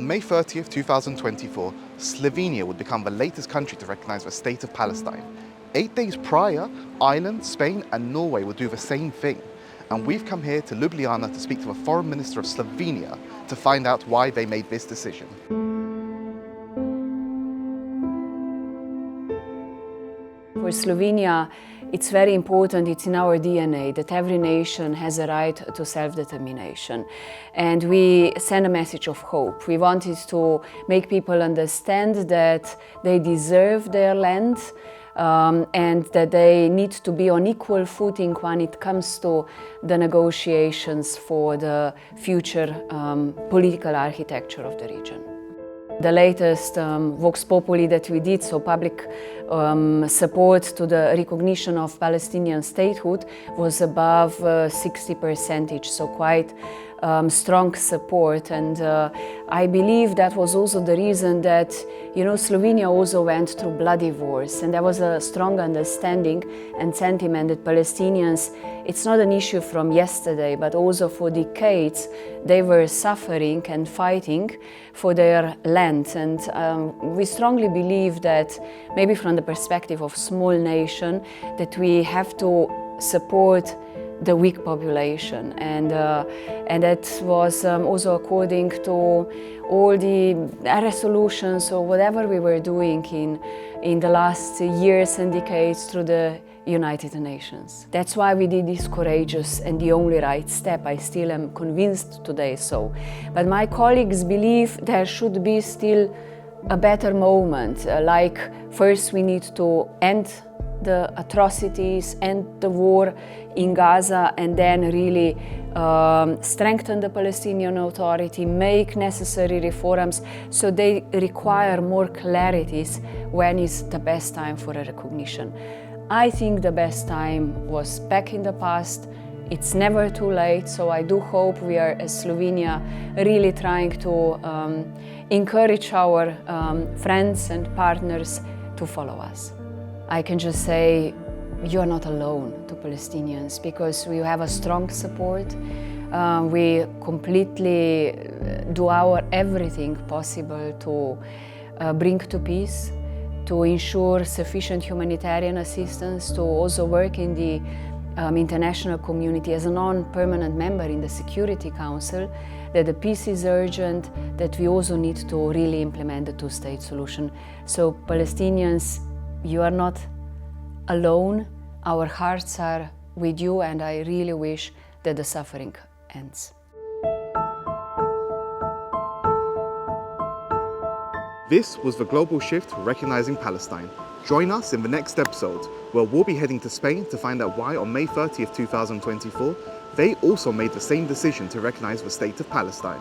On May 30th, 2024, Slovenia would become the latest country to recognize the state of Palestine. 8 days prior, Ireland, Spain and Norway would do the same thing. And we've come here to Ljubljana to speak to the Foreign Minister of Slovenia to find out why they made this decision. For Slovenia, it's very important, it's in our DNA, that every nation has a right to self-determination. And we send a message of hope. We wanted to make people understand that they deserve their land and that they need to be on equal footing when it comes to the negotiations for the future political architecture of the region. The latest Vox Populi that we did, so public support to the recognition of Palestinian statehood, was above 60%, so quite strong support. And I believe that was also the reason that, Slovenia also went through bloody wars, and there was a strong understanding and sentiment that Palestinians, it's not an issue from yesterday, but also for decades, they were suffering and fighting for their land. And we strongly believe that, maybe from the perspective of small nation, that we have to support the weak population, and that was also according to all the resolutions or whatever we were doing in the last years and decades through the United Nations. That's why we did this courageous and the only right step. I still am convinced today so. But my colleagues believe there should be still a better moment, like first we need to end the atrocities, end the war in Gaza, and then really strengthen the Palestinian Authority, make necessary reforms, so they require more clarities when is the best time for a recognition. I think the best time was back in the past. It's never too late, so I do hope we are, as Slovenia, really trying to encourage our friends and partners to follow us. I can just say, you are not alone to Palestinians, because we have a strong support. We completely do our everything possible to bring to peace, to ensure sufficient humanitarian assistance, to also work in the international community as a non-permanent member in the Security Council, that the peace is urgent, that we also need to really implement the two-state solution. So Palestinians, you are not alone. Our hearts are with you, and I really wish that the suffering ends. This was the Global Shift Recognizing Palestine. Join us in the next episode, where we'll be heading to Spain to find out why on May 30th, 2024, they also made the same decision to recognize the state of Palestine.